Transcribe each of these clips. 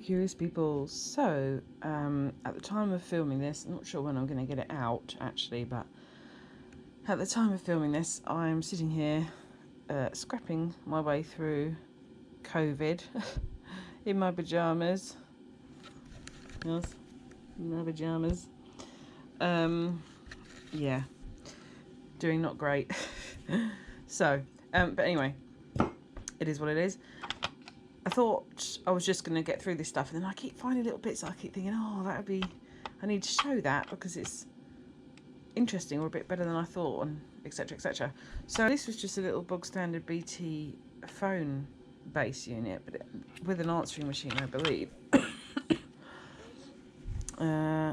curious people. So at the time of filming this, I'm not sure when I'm going to get it out actually, but at the time of filming this, I'm sitting here scrapping my way through COVID in my pyjamas. Yes, in my pyjamas. Yeah, doing not great. So but anyway, it is what it is. I thought I was just going to get through this stuff, and then I keep finding little bits that I keep thinking, oh, that would be, I need to show that because it's interesting or a bit better than I thought, and etc, etc. So this was just a little bog standard BT phone base unit, but with an answering machine, I believe.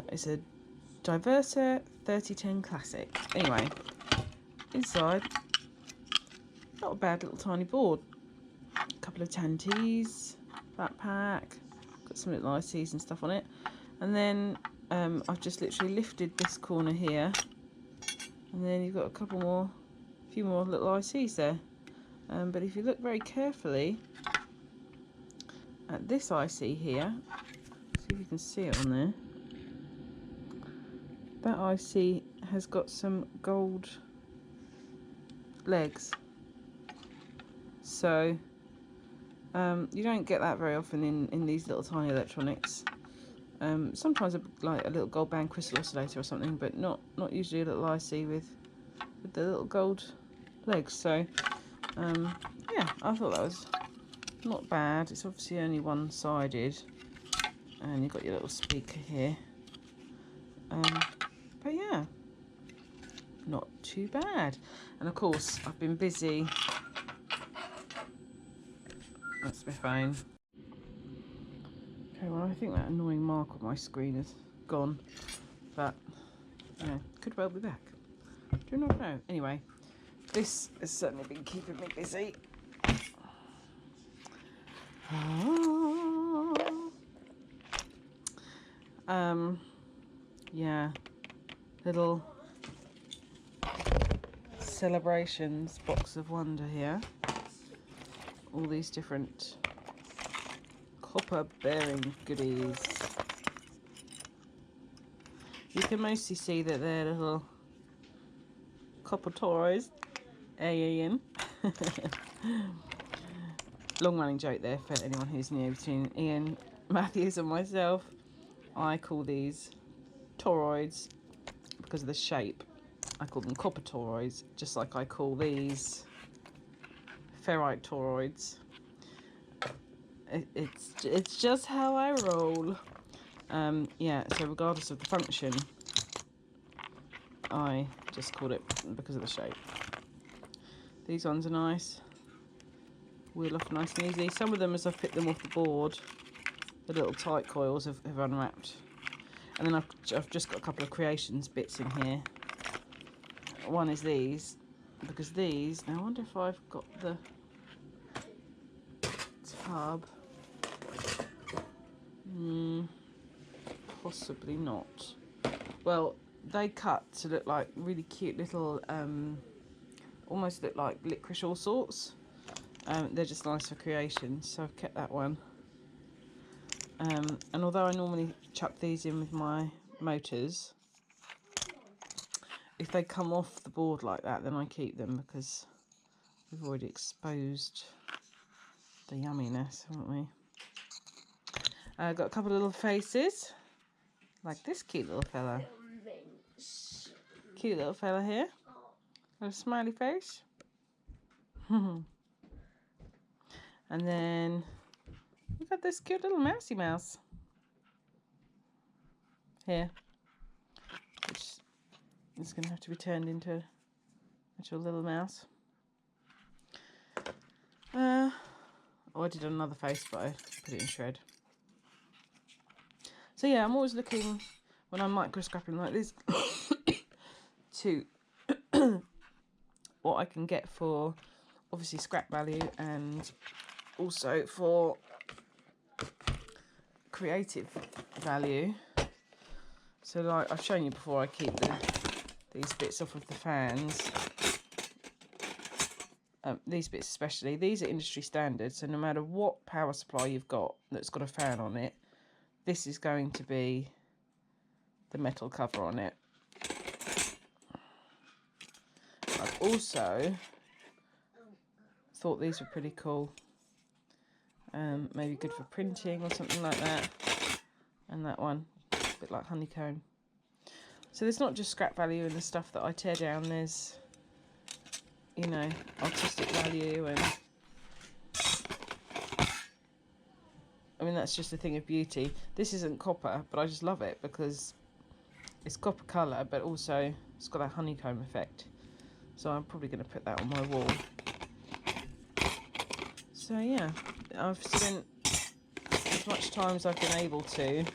It's a Diverser 3010 Classic. Anyway, inside, not a bad little tiny board. A couple of tanties, backpack, got some little ICs and stuff on it. And then I've just literally lifted this corner here, and then you've got a few more little ICs there. But if you look very carefully at this IC here, see if you can see it on there. That IC has got some gold legs. So you don't get that very often in these little tiny electronics. Sometimes like a little gold band crystal oscillator or something, but not usually a little IC with the little gold legs. So yeah, I thought that was not bad. It's obviously only one-sided, and you've got your little speaker here. But yeah, not too bad. And of course, I've been busy. That's my phone. Okay, well, I think that annoying mark on my screen is gone, but you know, could well be back. Do not know. Anyway, this has certainly been keeping me busy. Yeah, little celebrations box of wonder here. All these different copper bearing goodies. You can mostly see that they're little copper toys. Ian. Long running joke there for anyone who's new between Ian Matthews and myself. I call these toroids because of the shape. I call them copper toroids, just like I call these ferrite toroids. It's just how I roll. Yeah, so regardless of the function, I just called it because of the shape. These ones are nice. Wheel off nice and easy. Some of them, as I've picked them off the board, the little tight coils have unwrapped. And then I've just got a couple of creations bits in here. One is these, because these, now I wonder if I've got the tub. Possibly not. Well, they cut to look like really cute little, almost look like licorice all sorts. They're just nice for creations, so I've kept that one. And although I normally chuck these in with my motors, if they come off the board like that, then I keep them because we've already exposed the yumminess, haven't we? Got a couple of little faces, like this cute little fella. Cute little fella here. Got a smiley face. And then we've got this cute little mousy mouse here, which is going to have to be turned into a little mouse. Oh, I did another face, but I put it in shred. So yeah, I'm always looking when I'm micro scrapping like this to what I can get for obviously scrap value and also for creative value. So like I've shown you before, I keep these bits off of the fans. These bits especially, these are industry standard, so no matter what power supply you've got that's got a fan on it, this is going to be the metal cover on it. I've also thought these were pretty cool. Maybe good for printing or something like that. And that one, a bit like honeycomb. So there's not just scrap value in the stuff that I tear down, there's, you know, artistic value, and I mean, that's just a thing of beauty. This isn't copper, but I just love it because it's copper colour, but also it's got that honeycomb effect. So I'm probably going to put that on my wall. So yeah, I've spent as much time as I've been able to.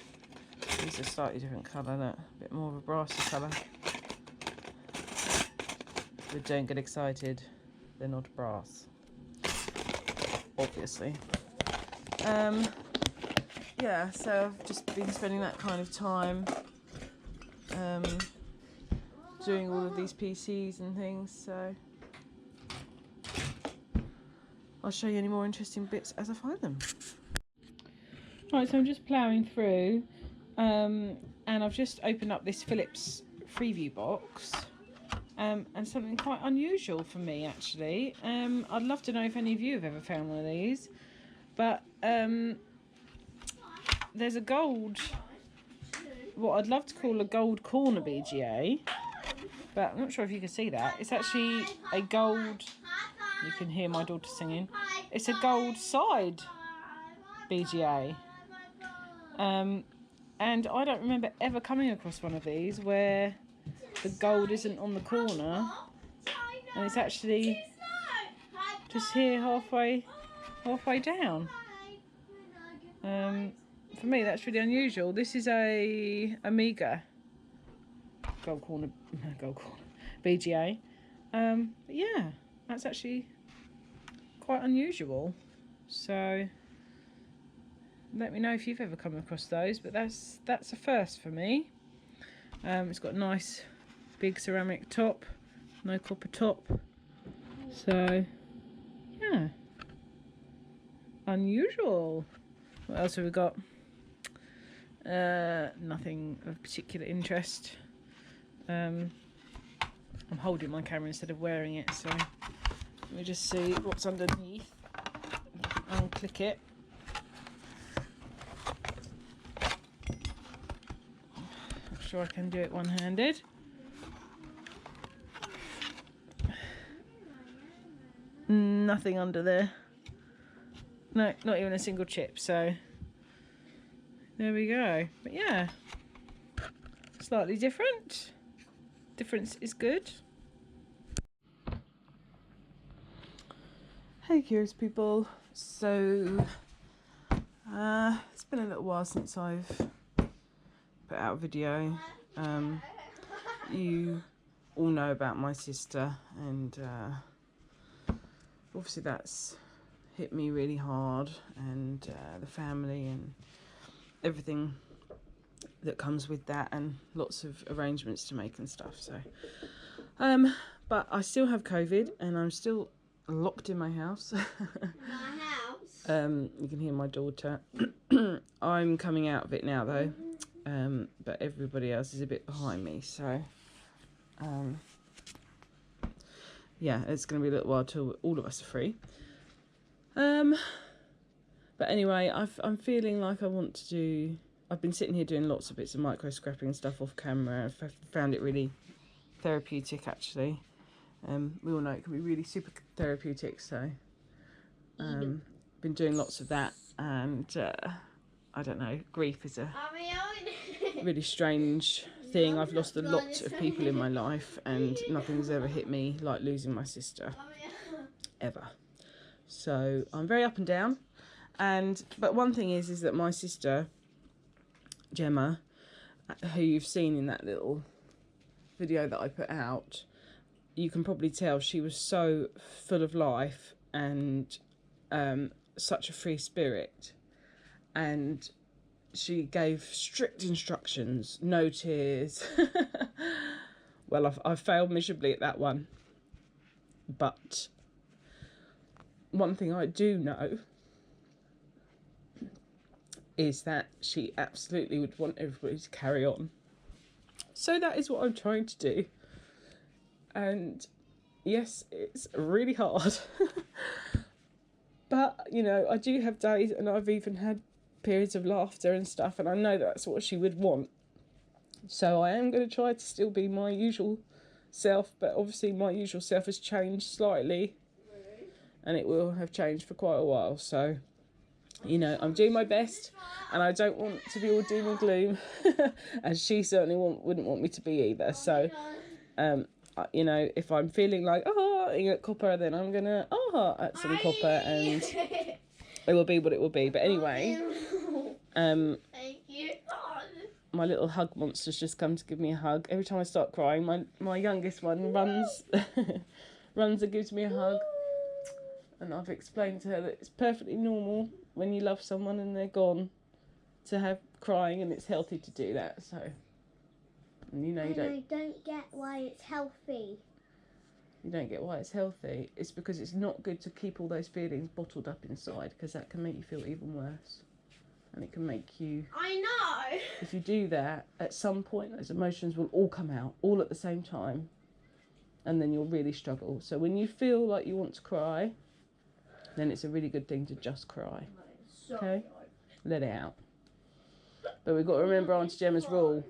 These are a slightly different colour, look, a bit more of a brassy colour. But don't get excited, they're not brass, obviously. Yeah, so I've just been spending that kind of time doing all of these PCs and things, so I'll show you any more interesting bits as I find them. Right, so I'm just ploughing through, and I've just opened up this Philips Freeview box, and something quite unusual for me, actually. I'd love to know if any of you have ever found one of these, but there's a gold, what I'd love to call a gold corner BGA, but I'm not sure if you can see that. It's actually a gold, you can hear my daughter singing, it's a gold side BGA. And I don't remember ever coming across one of these where the gold isn't on the corner and it's actually just here halfway down. For me, that's really unusual. This is a Amiga gold corner BGA. But yeah, that's actually quite unusual. So let me know if you've ever come across those. But that's a first for me. It's got a nice big ceramic top, no copper top. So yeah, unusual. What else have we got? Nothing of particular interest. I'm holding my camera instead of wearing it, so let me just see what's underneath. Unclick it. Not sure I can do it one-handed. Nothing under there. No, not even a single chip, so there we go. But yeah, slightly different. Difference is good. Hey curious people, so it's been a little while since I've put out a video. You all know about my sister, and obviously that's hit me really hard, and the family and everything that comes with that, and lots of arrangements to make and stuff. So but I still have COVID and I'm still locked in my house. My house. You can hear my daughter. I'm coming out of it now though, but everybody else is a bit behind me, so yeah, it's going to be a little while till all of us are free. But anyway, I'm feeling like I want to do, I've been sitting here doing lots of bits of micro scrapping and stuff off camera. I've found it really therapeutic, actually. We all know it can be really super therapeutic, so been doing lots of that, and I don't know, grief is a really strange thing. I've lost a lot of people in my life, and nothing's ever hit me like losing my sister, ever. So I'm very up and down. But one thing is that my sister Gemma, who you've seen in that little video that I put out, you can probably tell she was so full of life and such a free spirit, and she gave strict instructions, no tears. Well, I failed miserably at that one, but one thing I do know is that she absolutely would want everybody to carry on. So that is what I'm trying to do. And yes, it's really hard. But, you know, I do have days, and I've even had periods of laughter and stuff, and I know that's what she would want. So I am going to try to still be my usual self, but obviously my usual self has changed slightly, and it will have changed for quite a while. So, you know, I'm doing my best, and I don't want to be all doom and gloom, and she certainly wouldn't want me to be either. So, you know, if I'm feeling like, at copper, then I'm going to, at some copper, and it will be what it will be. But anyway, Thank you. my little hug monster's just come to give me a hug. Every time I start crying, my youngest one runs runs and gives me a hug. And I've explained to her that it's perfectly normal when you love someone and they're gone to have crying, and it's healthy to do that. So, and you know, I don't get why it's healthy. You don't get why it's healthy. It's because it's not good to keep all those feelings bottled up inside, because that can make you feel even worse. And it can make you... I know! If you do that, at some point those emotions will all come out, all at the same time. And then you'll really struggle. So when you feel like you want to cry, then it's a really good thing to just cry. Okay? Let it out. But we've got to remember Auntie Gemma's rule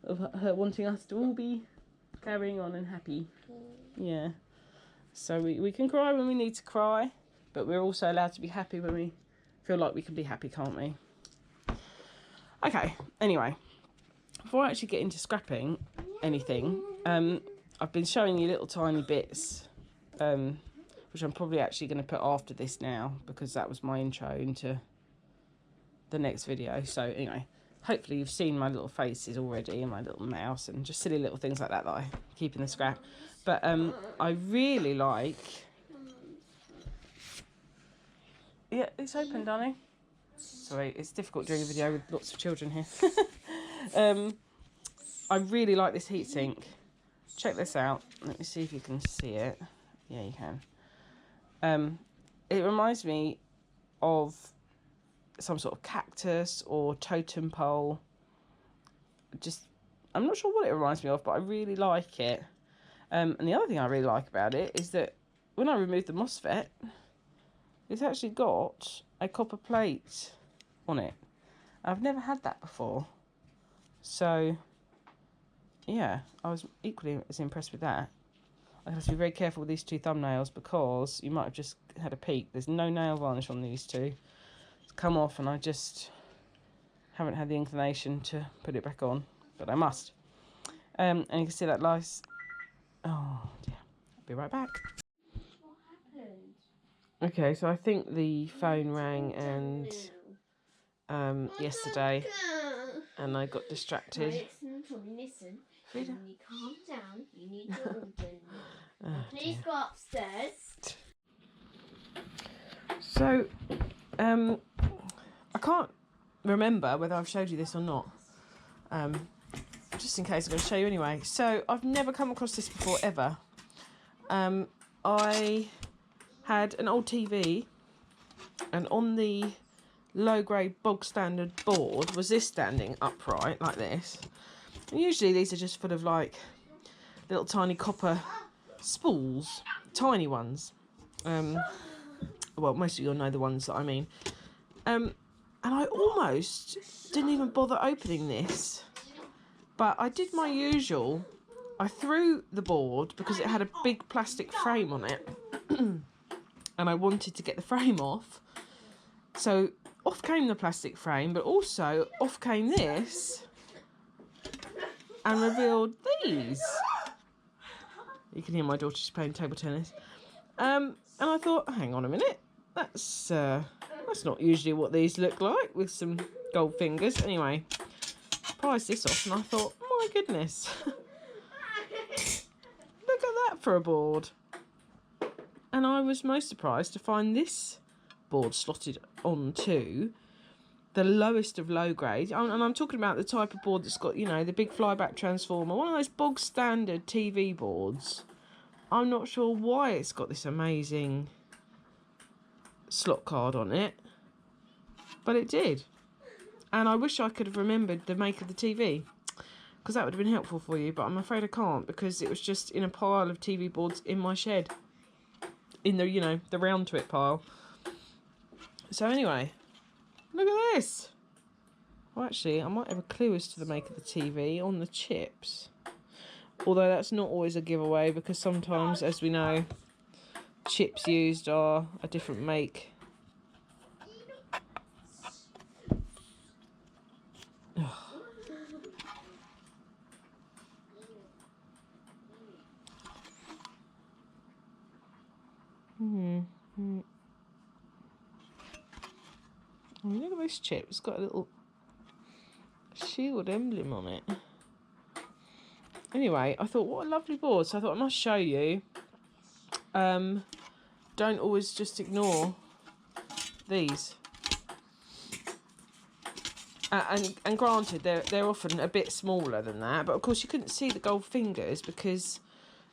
of her wanting us to all be carrying on and happy. Yeah. So we can cry when we need to cry, but we're also allowed to be happy when we feel like we can be happy, can't we? Okay, anyway, before I actually get into scrapping anything, I've been showing you little tiny bits, which I'm probably actually going to put after this now, because that was my intro into the next video. So anyway, hopefully you've seen my little faces already, and my little mouse, and just silly little things like that I keep in the scrap. But I really like... Yeah, it's open, darling. Sorry, it's difficult doing a video with lots of children here. I really like this heatsink. Check this out. Let me see if you can see it. Yeah, you can. It reminds me of some sort of cactus or totem pole. I'm not sure what it reminds me of, but I really like it. And the other thing I really like about it is that when I remove the MOSFET, it's actually got a copper plate on it. I've never had that before. So, yeah, I was equally as impressed with that. I have to be very careful with these two thumbnails, because you might have just had a peek. There's no nail varnish on these two. It's come off, and I just haven't had the inclination to put it back on, but I must. And you can see that nice... Oh, dear. I'll be right back. What happened? Okay, so I think the phone rang and yesterday, and I got distracted. Listen. Frida? When you calm down, you need to open. Oh, Please dear. go upstairs. So, I can't remember whether I've showed you this or not. Just in case, I'm going to show you anyway. So, I've never come across this before, ever. I had an old TV, and on the low-grade bog standard board was this standing upright like this. And usually these are just full of like little tiny copper spools, tiny ones. Well, most of you'll know the ones that I mean. And I almost didn't even bother opening this, but I did my usual. I threw the board because it had a big plastic frame on it, and I wanted to get the frame off. So off came the plastic frame, but also off came this, and revealed these. You can hear my daughter, she's playing table tennis. And I thought, hang on a minute, that's not usually what these look like, with some gold fingers. Anyway, prized this off, and I thought, my goodness, look at that for a board. And I was most surprised to find this board slotted onto the lowest of low grade. And I'm talking about the type of board that's got, you know, the big flyback transformer, one of those bog standard TV boards. I'm not sure why it's got this amazing slot card on it, but it did. And I wish I could have remembered the make of the TV, because that would have been helpful for you, but I'm afraid I can't, because it was just in a pile of TV boards in my shed. In the, you know, the round to it pile. So anyway, look at this. Well, actually, I might have a clue as to the make of the TV on the chips. Although that's not always a giveaway, because sometimes, as we know, chips used are a different make. Oh, look at this chip. It's got a little shield emblem on it. Anyway, I thought, what a lovely board. So I thought I must show you. Don't always just ignore these. And granted, they're often a bit smaller than that, but of course you couldn't see the gold fingers because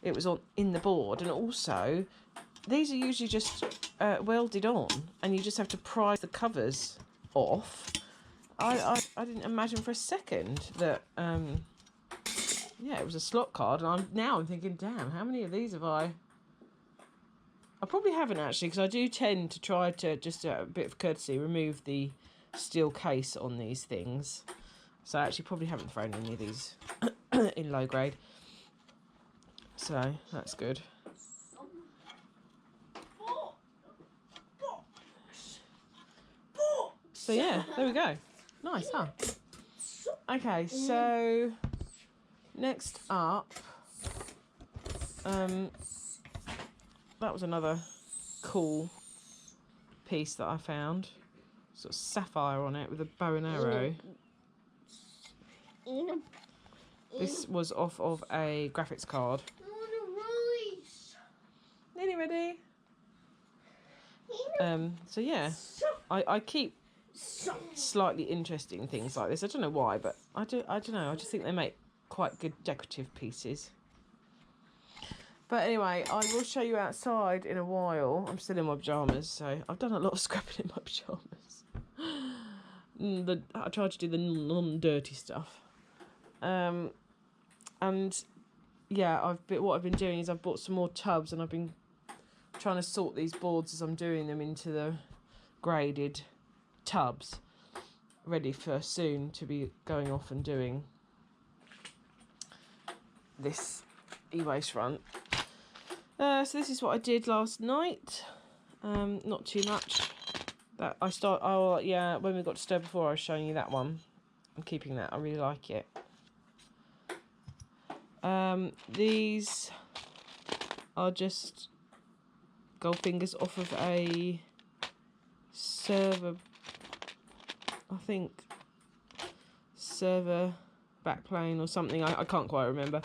it was in the board. And also, these are usually just welded on, and you just have to prise the covers off. I didn't imagine for a second that yeah, it was a slot card, and I'm thinking, damn, how many of these have I probably haven't actually, because I do tend to try to, just a bit of courtesy, remove the steel case on these things. So I actually probably haven't thrown any of these in low grade. So that's good. So yeah, there we go. Nice, huh? Okay, so next up, that was another cool piece that I found. Sort of sapphire on it with a bow and arrow. This was off of a graphics card. Nearly ready. So yeah, I keep slightly interesting things like this. I don't know why, but I don't know. I just think they make quite good decorative pieces. But anyway, I will show you outside in a while. I'm still in my pyjamas, so I've done a lot of scrapping in my pyjamas. I tried to do the non-dirty stuff. And yeah, what I've been doing is I've bought some more tubs, and I've been trying to sort these boards as I'm doing them into the graded tubs, ready for soon to be going off and doing this e-waste front. So this is what I did last night. Not too much. That yeah, when we got to stir before, I was showing you that one. I'm keeping that. I really like it. These are just gold fingers off of a server, I think, server backplane or something. I can't quite remember.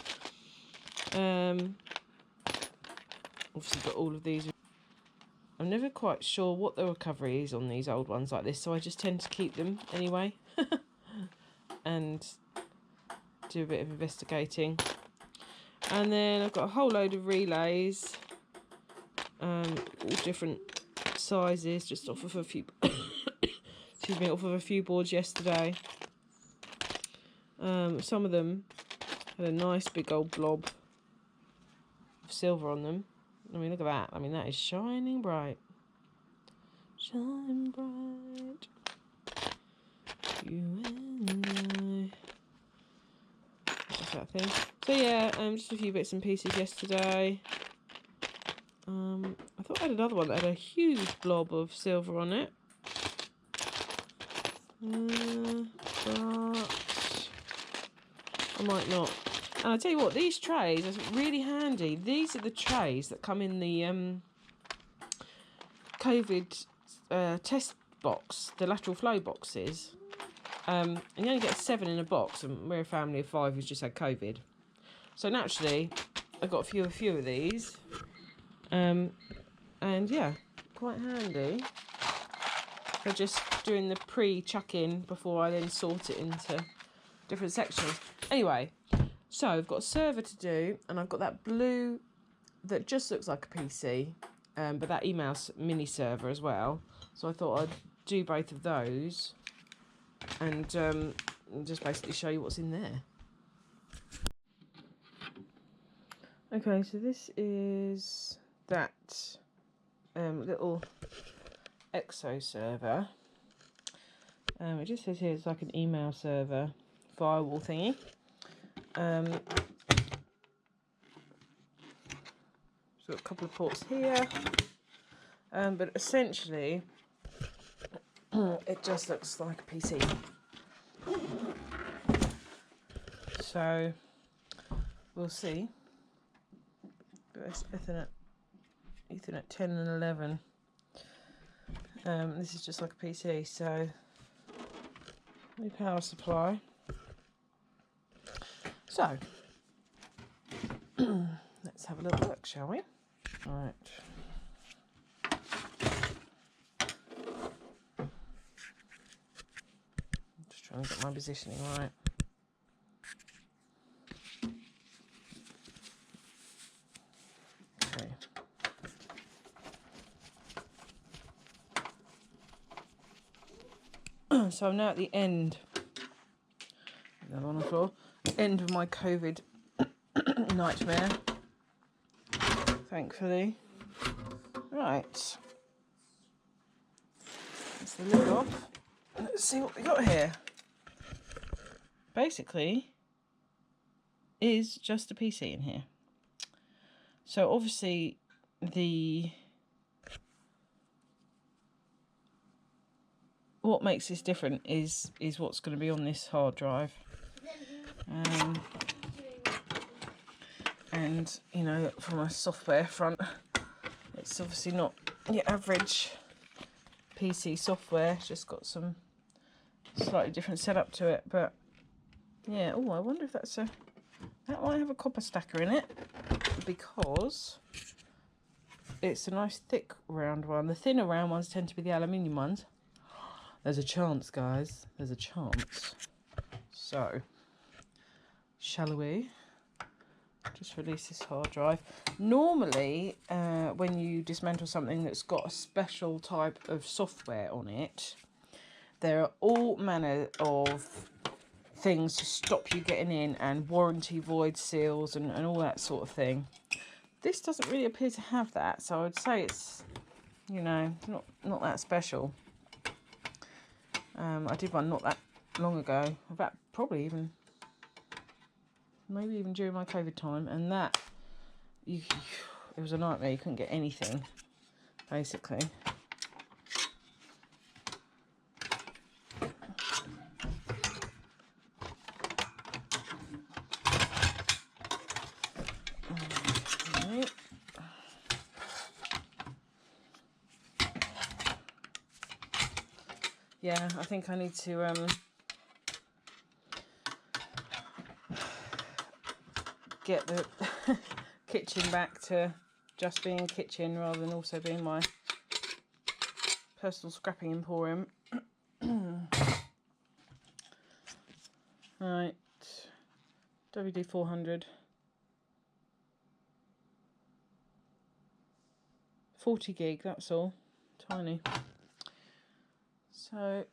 Obviously got all of these. I'm never quite sure what the recovery is on these old ones like this, so I just tend to keep them anyway and do a bit of investigating. And then I've got a whole load of relays, all different sizes, just off of a few excuse me, off of a few boards yesterday. Some of them had a nice big old blob of silver on them. I mean, look at that. I mean, that is shining bright. Shine bright. You and I. What's that thing? So yeah, just a few bits and pieces yesterday. I thought I had another one that had a huge blob of silver on it. But I might not. And I tell you what, these trays are really handy. These are the trays that come in the COVID test box, the lateral flow boxes. And you only get 7 in a box, and we're a family of 5 who's just had COVID. So naturally, I got a few of these. And yeah, quite handy for just doing the pre-chuck-in before I then sort it into different sections. Anyway, so I've got a server to do, and I've got that blue that just looks like a PC, but that email mini server as well. So I thought I'd do both of those. and just basically show you what's in there. Okay, so this is that little EXO server. It just says here it's like an email server firewall thingy. It's got a couple of ports here, but essentially it just looks like a PC. So we'll see. It's Ethernet 10 and 11. This is just like a PC, so new power supply. So let's have a little look, shall we? Right. Just trying to get my positioning right. Okay. So I'm now at the end. Another on the floor. End of my COVID nightmare. Thankfully. Right. That's the lid off. Let's see what we got here. Basically, is just a PC in here. So obviously what makes this different is what's going to be on this hard drive. And you know, from a software front, it's obviously not your average PC software. It's just got some slightly different setup to it. But yeah, oh, I wonder if that might have a copper stacker in it, because it's a nice thick round one. The thinner round ones tend to be the aluminium ones. There's a chance, guys. There's a chance. So, shall we just release this hard drive? Normally, when you dismantle something that's got a special type of software on it, there are all manner of things to stop you getting in, and warranty void seals and all that sort of thing. This doesn't really appear to have that, so I would say it's, you know, not that special. I did one not that long ago, about probably even, maybe even during my COVID time, and that, it was a nightmare. You couldn't get anything, basically. Yeah, I think I need to get the kitchen back to just being kitchen rather than also being my personal scrapping emporium. Right, WD-400. 40 gig, that's all. Tiny. So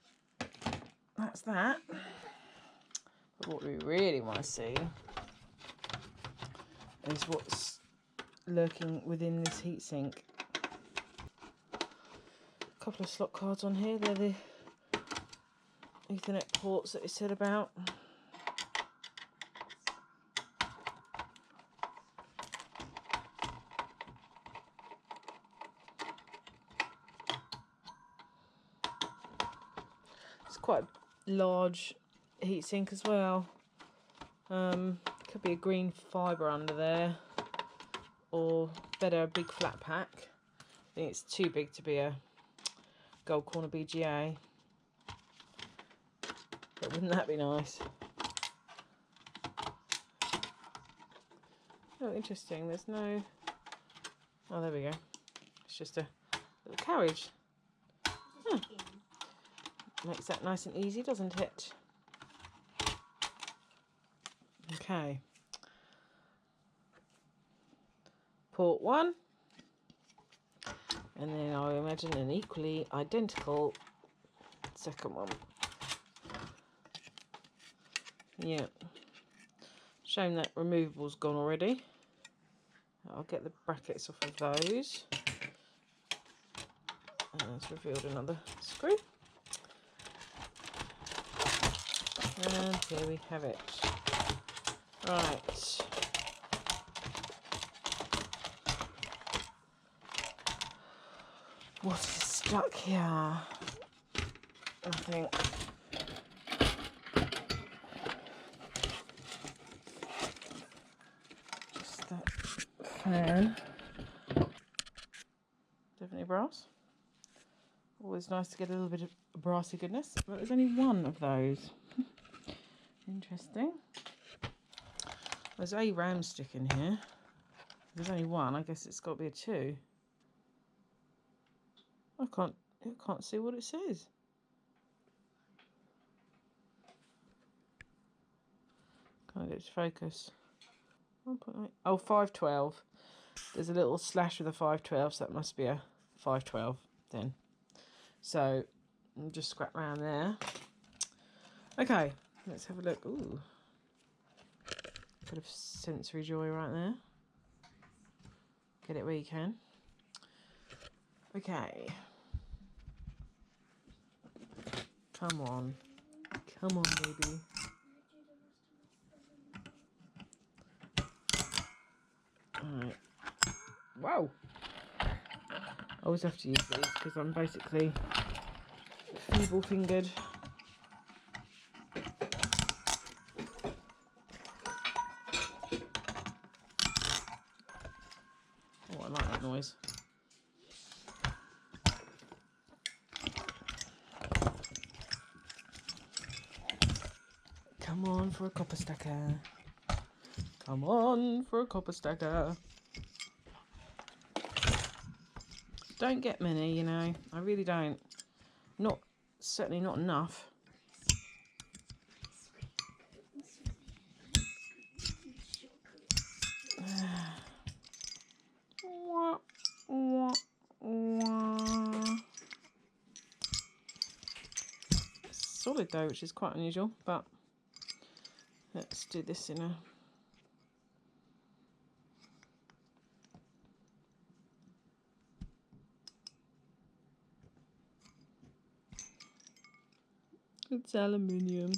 that's that. But what we really want to see is what's lurking within this heatsink. A couple of slot cards on here. They're the Ethernet ports that it said about. It's quite a large heatsink as well. Could be a green fibre under there, or better, a big flat pack. I think it's too big to be a gold corner BGA, but wouldn't that be nice? Oh, interesting. There's no. Oh, there we go. It's just a little carriage. Huh. Makes that nice and easy, doesn't it? Okay. Port 1. And then I imagine an equally identical second one. Yeah. Shame that removable's gone already. I'll get the brackets off of those. And it's revealed another screw. And here we have it. Right. What is stuck here? Nothing. Just that fan. Definitely brass. Always nice to get a little bit of brassy goodness. But there's only one of those. Interesting. There's a ram stick in here. There's only one. I guess it's got to be a 2. I can't see what it says. Can't get it to focus. 1.8. Oh, 512. There's a little slash with a 512, so that must be a 512 then. So I'll just scrap around there. Okay, let's have a look. Ooh, bit of sensory joy right there. Get it where you can. Okay. Come on. Come on, baby. Alright. Whoa! I always have to use these because I'm basically feeble-fingered. Oh, I like that noise. Come on for a copper stacker. Come on for a copper stacker. Don't get many, you know. I really don't. Certainly not enough. Solid though, which is quite unusual, but let's do this in a it's aluminium.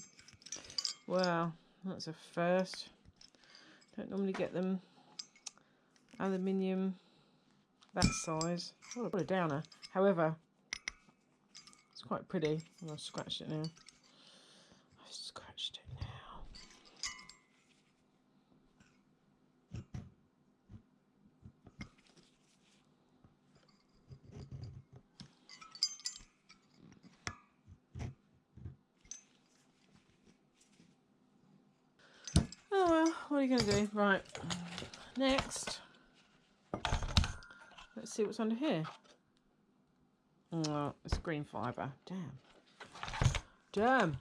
Wow, that's a first. Don't normally get them aluminium that size. What a downer. However, it's quite pretty. I've scratched it now. I've scratched it now. Oh well, what are you going to do? Right, next, let's see what's under here. Oh, it's green fibre. Damn. Damn.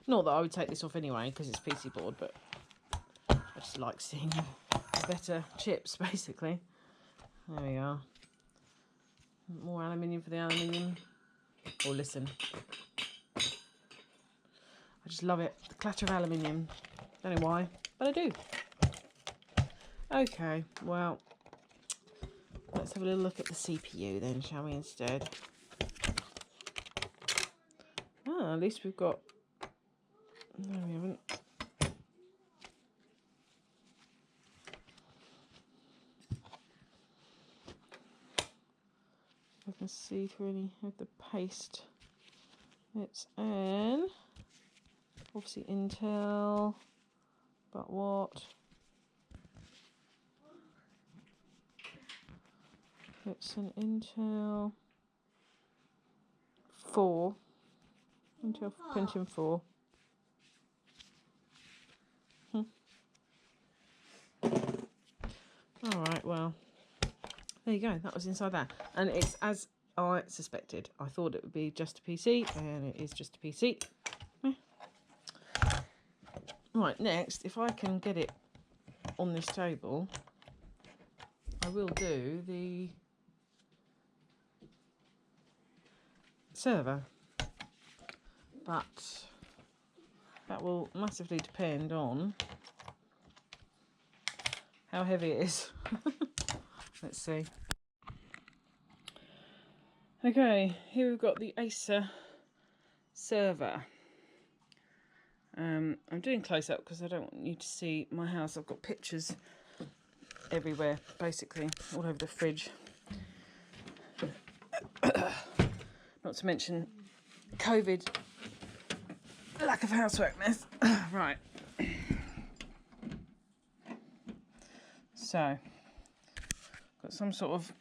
Not that I would take this off anyway because it's PC board, but I just like seeing the better chips, basically. There we are. More aluminium for the aluminium. Oh, listen. I just love it. The clatter of aluminium. Don't know why, but I do. Okay, well, let's have a little look at the CPU then, shall we, instead? Ah, at least we've got... No, we haven't. I can see through any of the paste. It's an... Obviously Intel, but what? It's an Intel 4. Intel Pentium 4. Alright, well, there you go. That was inside that. And it's as I suspected. I thought it would be just a PC, and it is just a PC. Right, next, if I can get it on this table, I will do the server. But That will massively depend on how heavy it is. Let's see. Okay, here we've got the Acer server. I'm doing close up because I don't want you to see my house. I've got pictures everywhere, basically, all over the fridge. Not to mention COVID, lack of housework mess. Right. So, got some sort of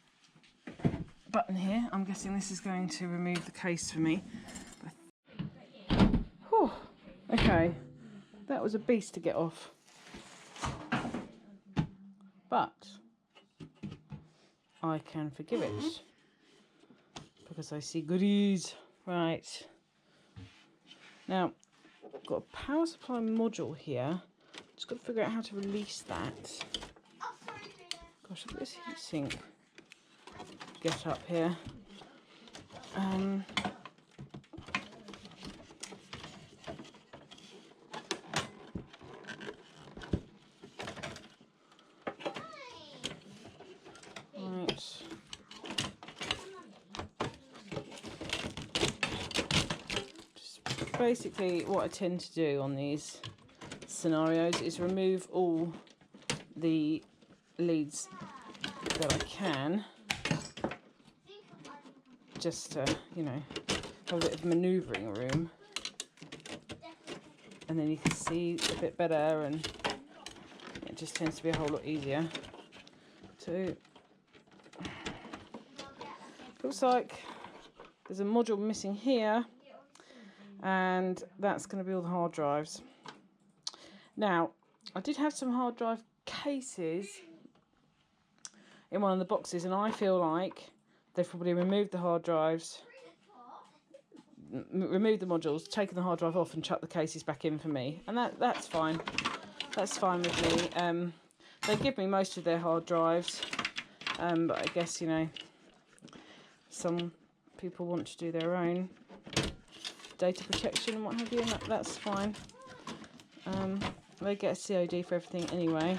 button here. I'm guessing this is going to remove the case for me. Whew. Okay, that was a beast to get off. But I can forgive it because I see goodies. Right. Now, I've got a power supply module here. Just got to figure out how to release that. Gosh, look at this heatsink get up here. Right. Just basically what I tend to do on these scenarios is remove all the leads that I can, just to, you know, have a bit of manoeuvring room, and then you can see a bit better, and it just tends to be a whole lot easier to. Looks like there's a module missing here, and that's going to be all the hard drives. Now, I did have some hard drive cases in one of the boxes, and I feel like they've probably removed the hard drives, removed the modules, taken the hard drive off and chucked the cases back in for me, and that's fine. That's fine with me. They give me most of their hard drives, but I guess, you know, some people want to do their own data protection and what have you, and that's fine. They get a COD for everything anyway.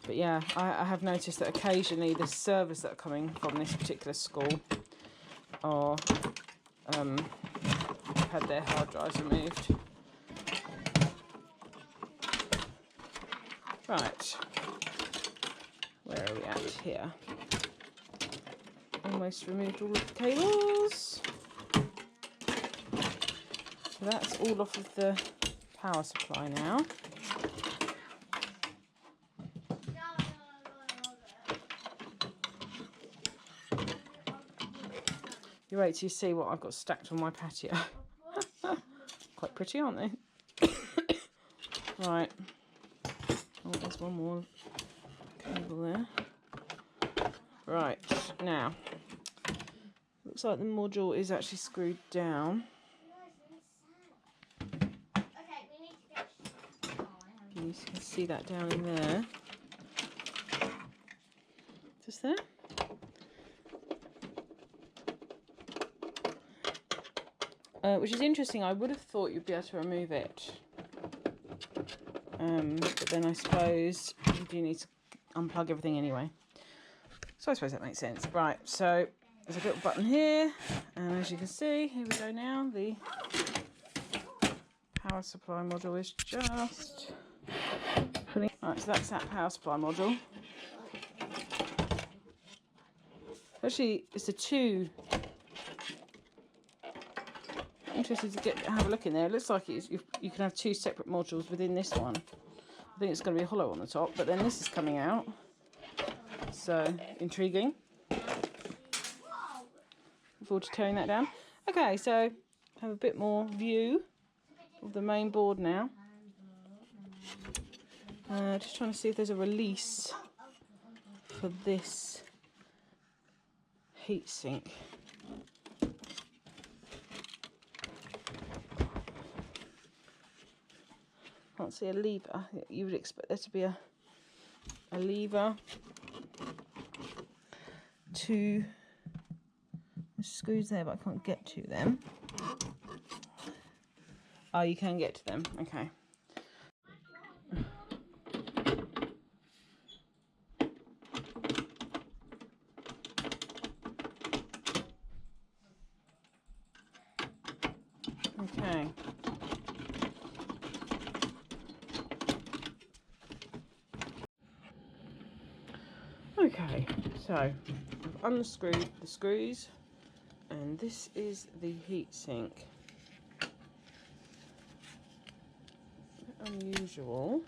But yeah, I have noticed that occasionally the servers that are coming from this particular school are had their hard drives removed. Right, where are we at here? Almost removed all of the cables. So that's all off of the power supply now. You wait till you see what I've got stacked on my patio. Quite pretty, aren't they? Right. Oh, there's one more cable there. Right, now. Looks like the module is actually screwed down. You can see that down in there. Just there. Which is interesting. I would have thought you'd be able to remove it. But then I suppose you do need to unplug everything anyway. So I suppose that makes sense. Right, so there's a little button here. And as you can see, here we go now. The power supply module is just putting... Right, so that's that power supply module. Actually, it's a two... Interested to have a look in there. It looks like you can have two separate modules within this one. I think it's going to be hollow on the top, but then this is coming out. So, intriguing. Look forward to tearing that down. Okay, so have a bit more view of the main board now. Just trying to see if there's a release for this heatsink. Can't see a lever. You would expect there to be a lever. Two screws there, but I can't get to them. Oh, you can get to them. Okay. Okay. Okay, so I've unscrewed the screws, and this is the heatsink. Unusual.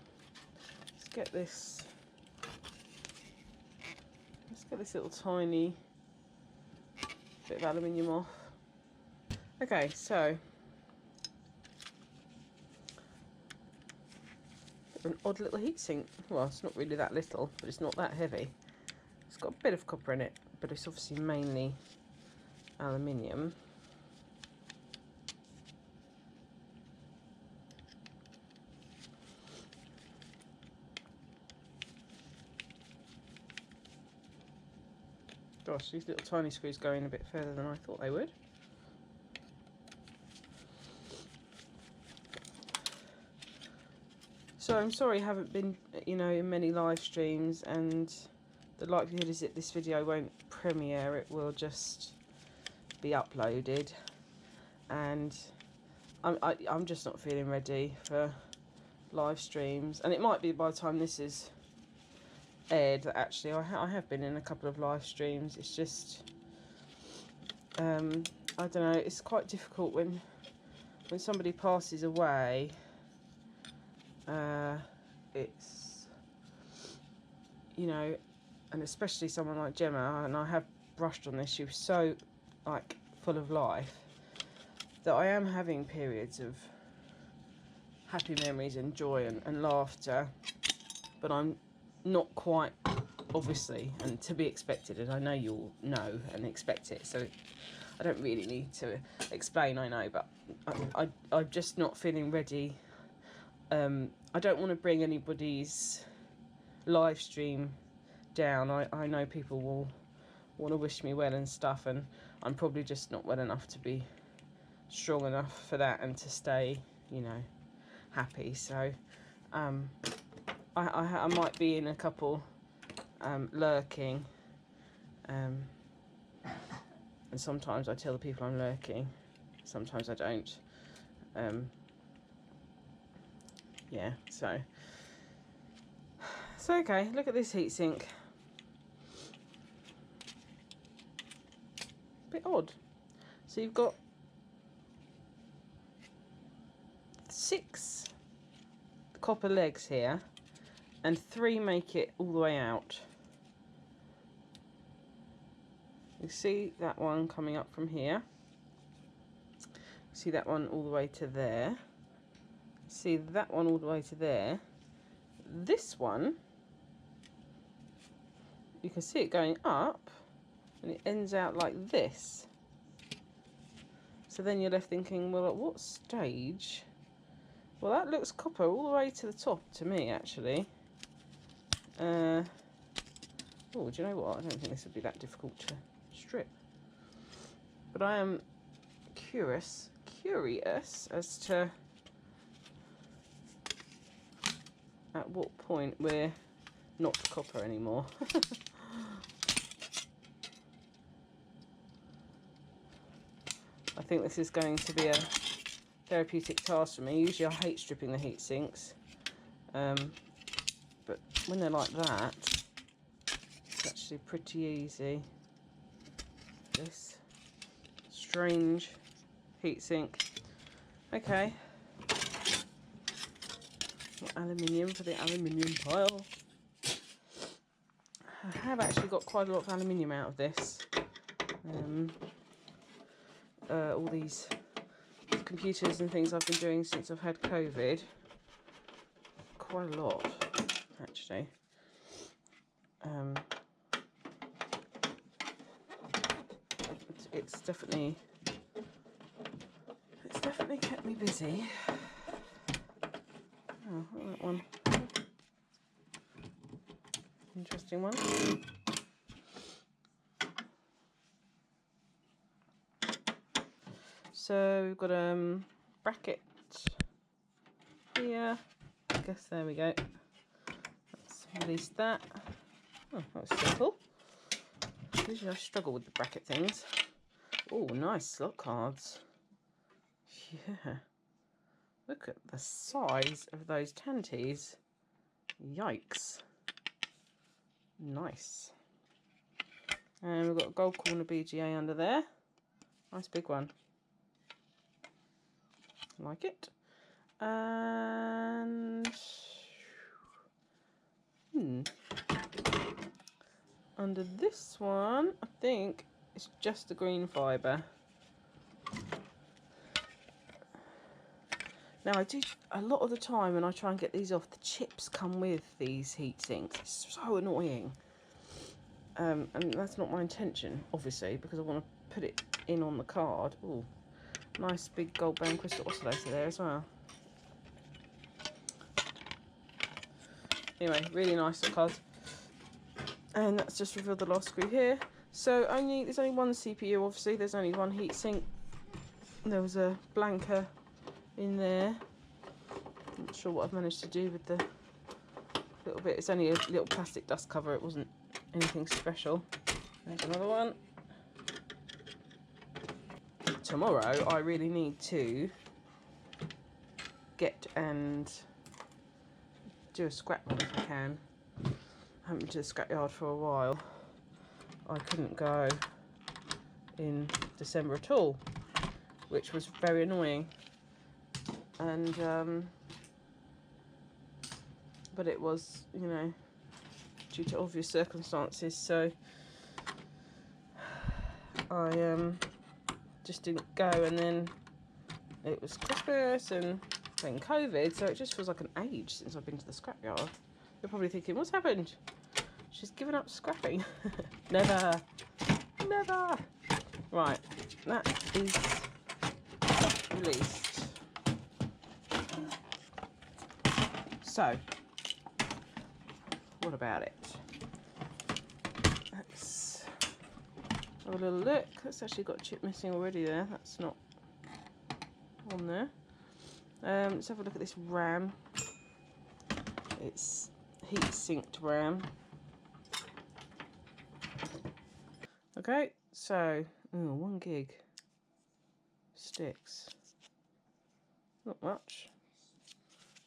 Let's get this little tiny bit of aluminium off. Okay, so an odd little heatsink. Well, it's not really that little, but it's not that heavy. It's got a bit of copper in it, but it's obviously mainly aluminium. Gosh, these little tiny screws go in a bit further than I thought they would. So I'm sorry I haven't been, you know, in many live streams, and the likelihood is that this video won't premiere, it will just be uploaded, and I'm just not feeling ready for live streams. And it might be by the time this is aired that actually I have been in a couple of live streams. It's just I don't know, it's quite difficult when somebody passes away. It's, you know, and especially someone like Gemma, and I have brushed on this, she was so like full of life, that I am having periods of happy memories and joy and laughter, but I'm not quite, obviously, and to be expected, and I know you'll know and expect it, so I don't really need to explain, I know, but I'm just not feeling ready. I don't want to bring anybody's live stream down. I know people will want to wish me well and stuff, and I'm probably just not well enough to be strong enough for that and to stay, you know, happy. So I might be in a couple lurking, and sometimes I tell the people I'm lurking, sometimes I don't. Yeah, so okay, look at this heatsink. Bit odd. So you've got 6 copper legs here, and 3 make it all the way out. You see that one coming up from here. See that one all the way to there. See that one all the way to there. This one, you can see it going up, and it ends out like this. So then you're left thinking, well, at what stage? Well, that looks copper all the way to the top to me, actually. Oh, do you know what? I don't think this would be that difficult to strip. But I am curious as to at what point we're not copper anymore. I think this is going to be a therapeutic task for me. Usually I hate stripping the heat sinks, but when they're like that, it's actually pretty easy. This strange heatsink. Okay. Aluminium for the aluminium pile. I have actually got quite a lot of aluminium out of this. All these computers and things I've been doing since I've had COVID. Quite a lot, actually. It's definitely kept me busy. Oh, look at that one. Interesting one. So we've got bracket focus. There we go. Let's release that. Oh, that was simple. Usually I struggle with the bracket things. Oh, nice slot cards. Yeah. Look at the size of those tanties. Yikes. Nice. And we've got a gold corner BGA under there. Nice big one. Like it. And under this one, I think it's just the green fibre. Now I do, a lot of the time when I try and get these off, the chips come with these heat sinks. It's so annoying. And that's not my intention, obviously, because I want to put it in on the card. Ooh, nice big gold band crystal oscillator there as well. Anyway, really nice little cards. And that's just revealed the last screw here. So there's only one CPU, obviously. There's only one heatsink. There was a blanker in there. Not sure what I've managed to do with the little bit. It's only a little plastic dust cover. It wasn't anything special. There's another one. Tomorrow I really need to get and do a scrap one if I can. I haven't been to the scrapyard for a while. I couldn't go in December at all, which was very annoying. And but it was, you know, due to obvious circumstances, so I just didn't go, and then it was Christmas and then COVID, so it just feels like an age since I've been to the scrapyard. You're probably thinking, what's happened? She's given up scrapping. Never. Never. Right, that is released. So, what about it? Let's have a little look. That's actually got a chip missing already there. That's not on there. Let's have a look at this RAM. It's heat sinked RAM. Okay, so 1 gig sticks. Not much.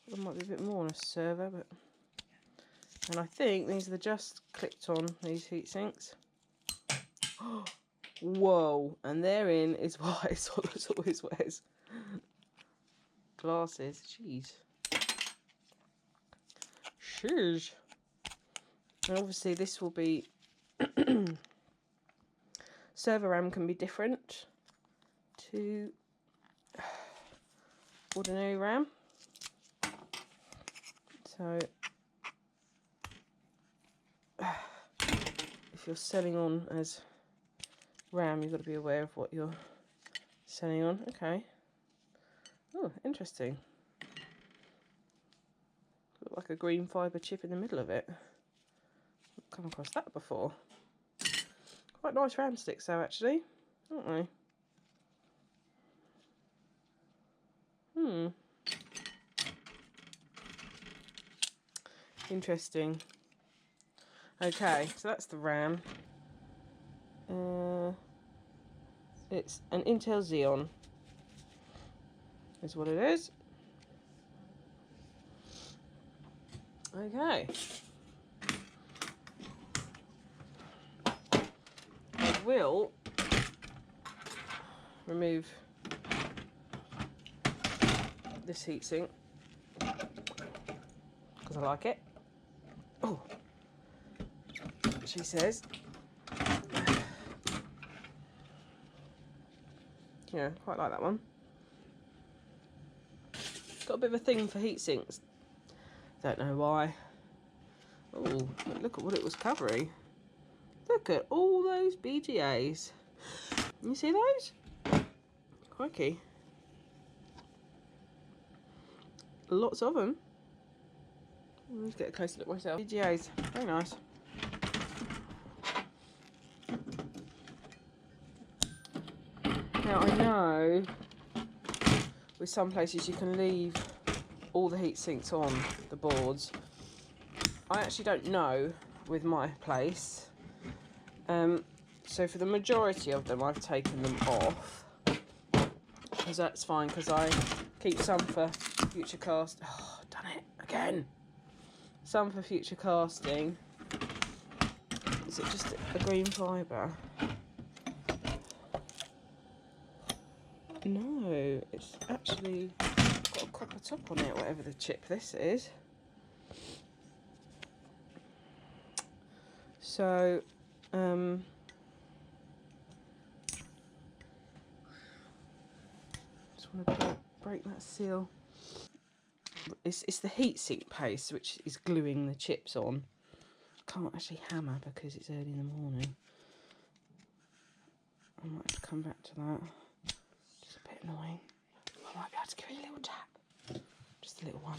There might be a bit more on a server, but and I think these are just clipped on, these heat sinks. Whoa, and therein is why Solus always wears glasses. Jeez. Sheesh. And obviously this will be server RAM can be different to ordinary RAM. So if you're selling on as RAM, you've got to be aware of what you're selling on. Okay. Oh, interesting. Look like a green fibre chip in the middle of it. I've come across that before. Quite nice RAM sticks though, actually, aren't they? Interesting. Okay, so that's the RAM. It's an Intel Xeon, is what it is. Okay. I will remove this heatsink because I like it. Oh, she says. Yeah, quite like that one. Got a bit of a thing for heat sinks. Don't know why. Oh, look at what it was covering. Look at all those BGAs. You see those? Crikey. Lots of them. Let's get a closer look myself. BGAs, very nice. Now I know with some places you can leave all the heat sinks on the boards. I actually don't know with my place. So for the majority of them, I've taken them off. Because that's fine, because I keep some for future cast. Oh, done it again. Some for future casting. Is it just a green fibre? No, it's actually got a copper top on it, whatever the chip this is. So, just want to break that seal. It's the heatsink paste which is gluing the chips on. Can't actually hammer because it's early in the morning. I might have to come back to that. Just a bit annoying. I might be able to give it a little tap. Just a little one.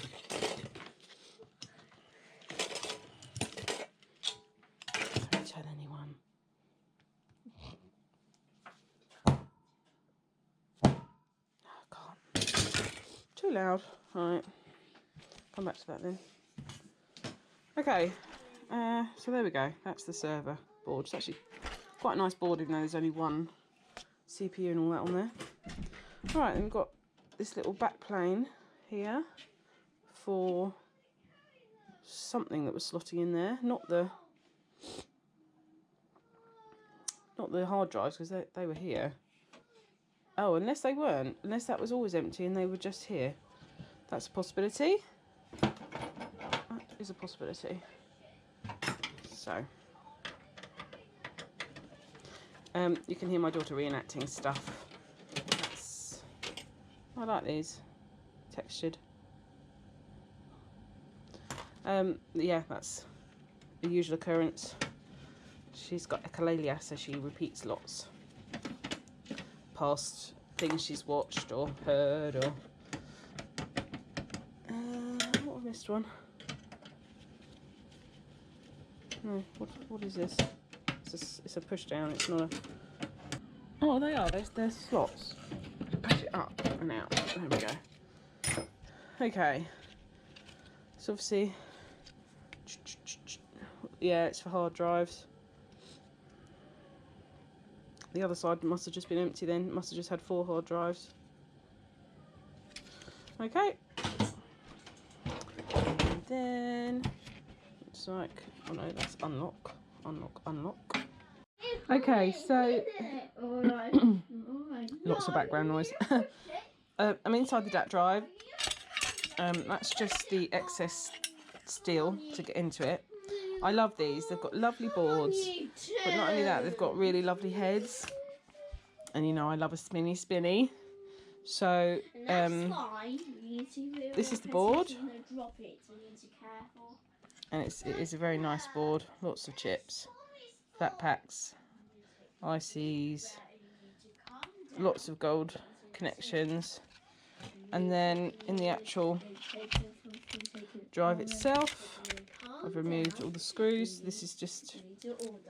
Don't tell anyone. I can't. Too loud. Right. Come back to that then. Okay. So there we go. That's the server board. It's actually quite a nice board, even though there's only one CPU and all that on there. Alright, then we've got this little back plane here for something that was slotting in there. Not the hard drives, because they were here. Oh, unless they weren't. Unless that was always empty and they were just here. That's a possibility. That is a possibility. So, you can hear my daughter reenacting stuff. I like these, textured. Yeah, that's a usual occurrence. She's got echolalia, so she repeats lots. Past things she's watched or heard, or what have I missed one? No, what is this? It's a push down. It's not a. Oh, they are. They're slots. Push it up and out. There we go. Okay. So obviously, yeah, it's for hard drives. The other side must have just been empty then. Must have just had 4 hard drives. Okay. And then it's like, oh no, that's unlock, unlock, unlock. Okay, so lots of background noise. I'm inside the DAT drive. That's just the excess steel to get into it. I love these. They've got lovely boards, but not only that, they've got really lovely heads. And you know, I love a spinny. So this is the board, and it is a very nice board. Lots of chips, flat packs, ICs, lots of gold connections. And then in the actual drive itself, I've removed all the screws. This is just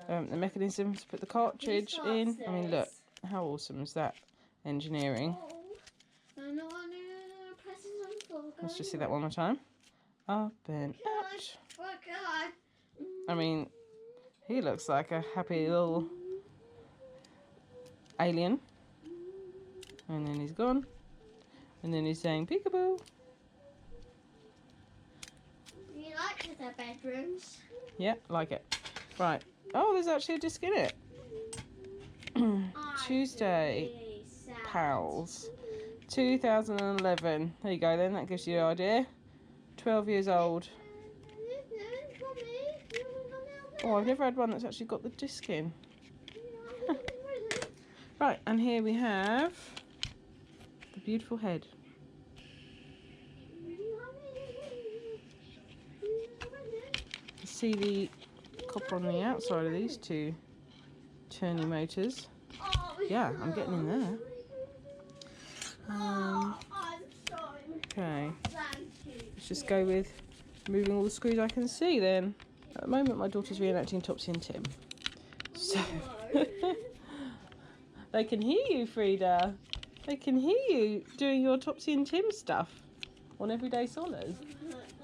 the mechanism to put the cartridge in. I mean, look, how awesome is that engineering? Let's just see that one more time. Up and out. I mean, he looks like a happy little alien. And then he's gone. And then he's saying peekaboo. You like their bedrooms? Yeah, like it. Right. Oh, there's actually a disc in it. Tuesday, pals. 2011. There you go then, that gives you an idea. 12 years old. Oh, I've never had one that's actually got the disc in. Right, and here we have the beautiful head. You see the copper on the outside of these two turning motors. Yeah, I'm getting in there. Okay, let's just go with removing all the screws I can see then. At the moment my daughter's reenacting Topsy and Tim. So they can hear you, Frida. They can hear you doing your Topsy and Tim stuff. on Everyday Solars.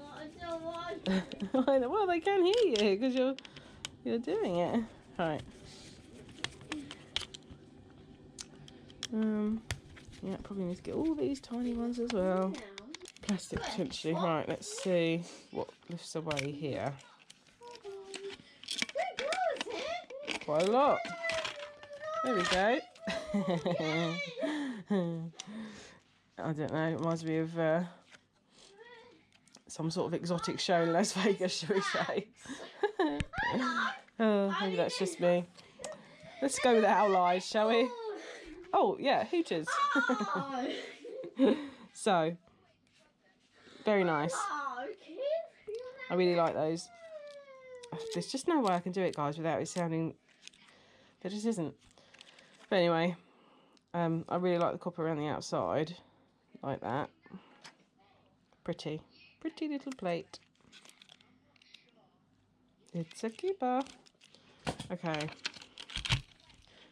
I don't want. Well, they can hear you because you're doing it. Right. Yeah, probably need to get all these tiny ones as well. Plastic potentially. Right, let's see what lifts away here. Quite a lot. There we go. I don't know, it reminds me of some sort of exotic show in Las Vegas, shall we say. Oh, maybe that's just me. Let's go with Owl Eyes, shall we? Oh, yeah, Hooters. So, very nice. I really like those. There's just no way I can do it, guys, without it sounding... There just isn't. But anyway, I really like the copper around the outside. Like that. Pretty. Pretty little plate. It's a keeper. Okay.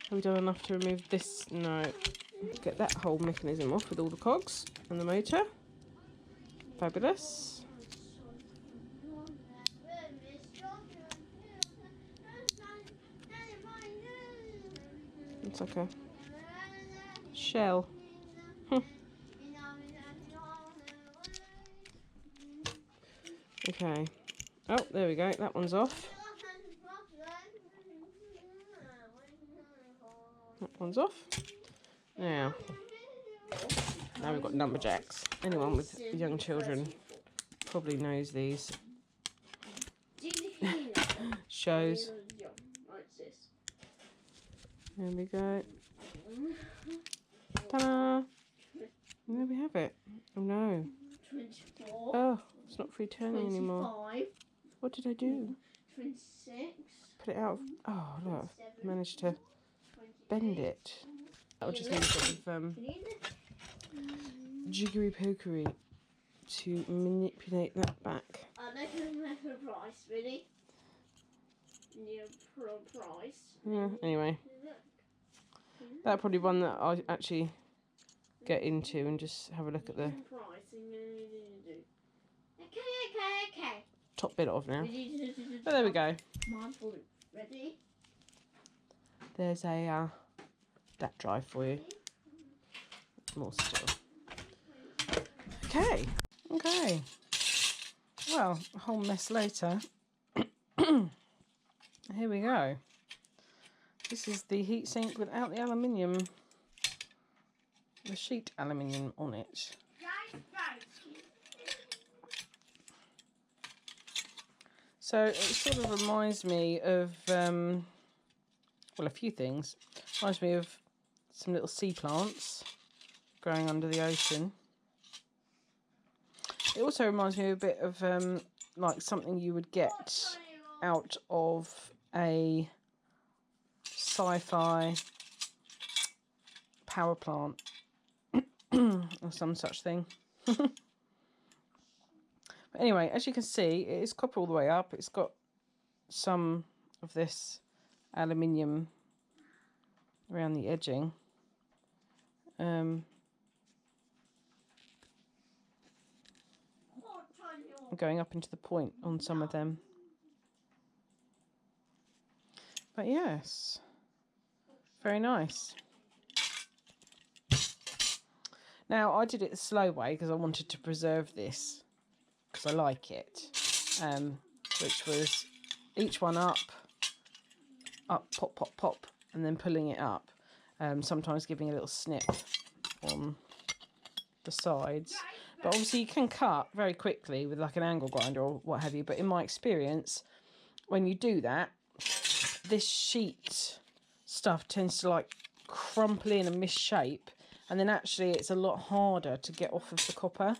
Have we done enough to remove this? No. Get that whole mechanism off with all the cogs and the motor. Fabulous. It's like a shell. Okay. Oh, there we go. That one's off. That one's off. Now we've got numberjacks. Anyone with young children probably knows these shows. There we go. Ta-da! And there we have it. Oh no. 24. Oh, it's not free turning anymore. What did I do? 26. Put it out. Oh look, I managed to bend it. That would just need a bit of jiggery pokery to manipulate that back. I don't know the price, really. Yeah, price. Yeah, anyway. That's probably one that I actually get into and just have a look at the Okay. top bit of now. But there we go. Ready? There's a that drive for you. More still. Okay. Well, a whole mess later. Here we go. This is the heatsink without the aluminium, the sheet aluminium on it. So it sort of reminds me of, well, a few things. Reminds me of some little sea plants growing under the ocean. It also reminds me a bit of like something you would get out of a sci-fi power plant or some such thing. But anyway, as you can see, it is copper all the way up. It's got some of this aluminium around the edging. Going up into the point on some of them. But yes, very nice. Now, I did it the slow way because I wanted to preserve this, because I like it, which was each one up, pop, pop, pop, and then pulling it up, sometimes giving a little snip on the sides. But obviously you can cut very quickly with like an angle grinder or what have you, but in my experience, when you do that, this sheet stuff tends to like crumple in and misshape, and then actually it's a lot harder to get off of the copper.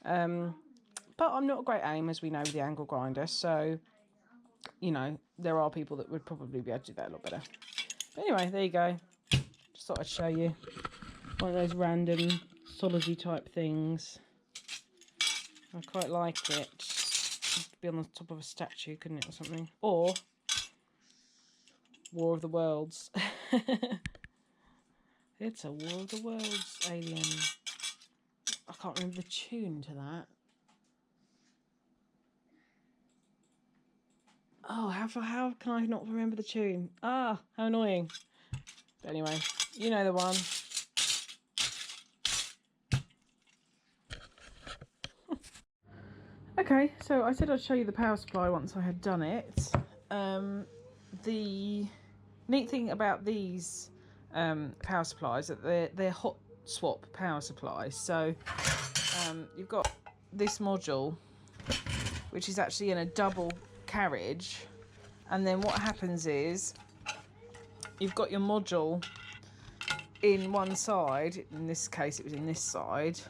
But I'm not a great aim, as we know, with the angle grinder, so you know, there are people that would probably be able to do that a lot better. But anyway, there you go. Just thought I'd show you one of those random solidy type things. I quite like it. It could be on the top of a statue, couldn't it, or something? Or War of the Worlds. It's a War of the Worlds alien. I can't remember the tune to that. Oh, how can I not remember the tune? Ah, how annoying. But anyway, you know the one. Okay, so I said I'd show you the power supply once I had done it. The neat thing about these power supplies is that they're hot swap power supplies. So you've got this module, which is actually in a double carriage, and then what happens is you've got your module in one side. In this case, it was in this side.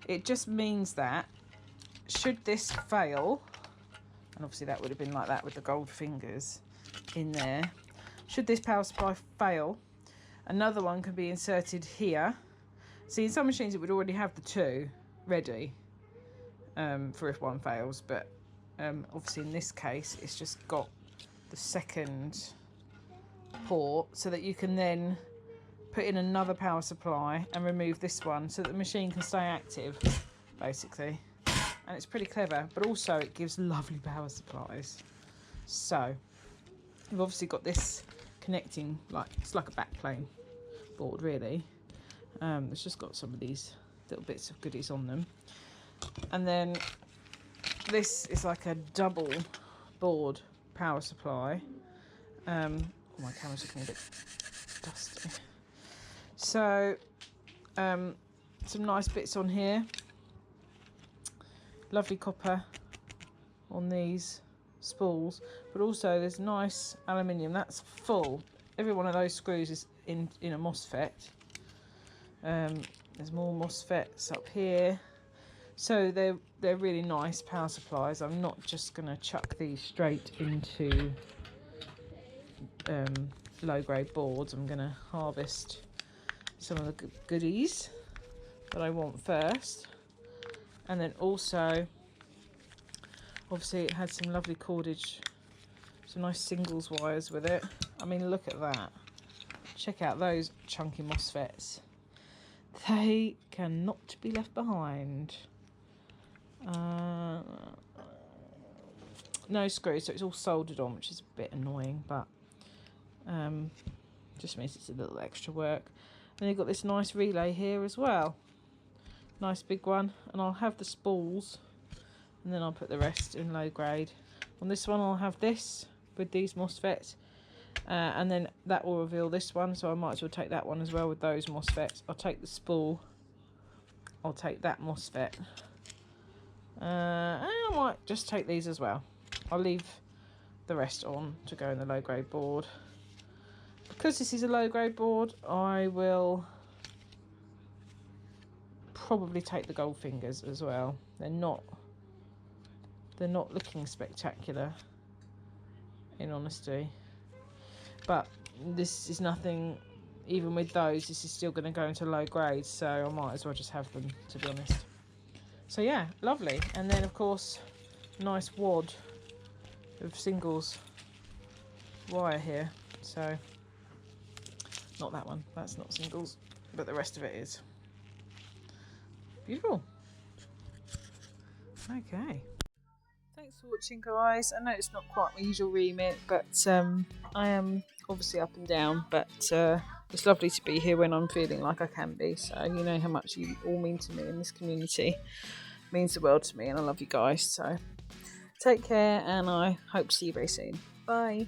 It just means that should this fail, and obviously that would have been like that with the gold fingers in there, should this power supply fail, another one can be inserted here. See, in some machines it would already have the two ready for if one fails, but obviously in this case it's just got the second port, so that you can then put in another power supply and remove this one so that the machine can stay active, basically. And it's pretty clever, but also it gives lovely power supplies. So you've obviously got this connecting, like it's like a backplane board really. It's just got some of these little bits of goodies on them, and then this is like a double board power supply. Oh, my camera's looking a bit dusty. So some nice bits on here. Lovely copper on these spools, but also there's nice aluminium that's full. Every one of those screws is in a MOSFET. There's more MOSFETs up here, so they're really nice power supplies. I'm not just going to chuck these straight into low grade boards. I'm going to harvest some of the goodies that I want first. And then also, obviously it had some lovely cordage, some nice singles wires with it. I mean, look at that. Check out those chunky MOSFETs. They cannot be left behind. No screws, so it's all soldered on, which is a bit annoying, but just means it's a little extra work. Then you've got this nice relay here as well. Nice big one, and I'll have the spools and then I'll put the rest in low grade. On this one I'll have this with these MOSFETs, and then that will reveal this one, so I might as well take that one as well with those MOSFETs. I'll take the spool, I'll take that MOSFET, and I might just take these as well. I'll leave the rest on to go in the low grade board. Because this is a low grade board, I will probably take the gold fingers as well. They're not looking spectacular, in honesty, but this is nothing. Even with those, this is still going to go into low grade, so I might as well just have them, to be honest. So yeah, lovely. And then of course, nice wad of singles wire here. So not that one, that's not singles, but the rest of it is. Beautiful. Okay. Thanks for watching, guys. I know it's not quite my usual remit, but I am obviously up and down, but it's lovely to be here when I'm feeling like I can be. So you know how much you all mean to me in this community. It means the world to me, and I love you guys. So take care, and I hope to see you very soon. Bye.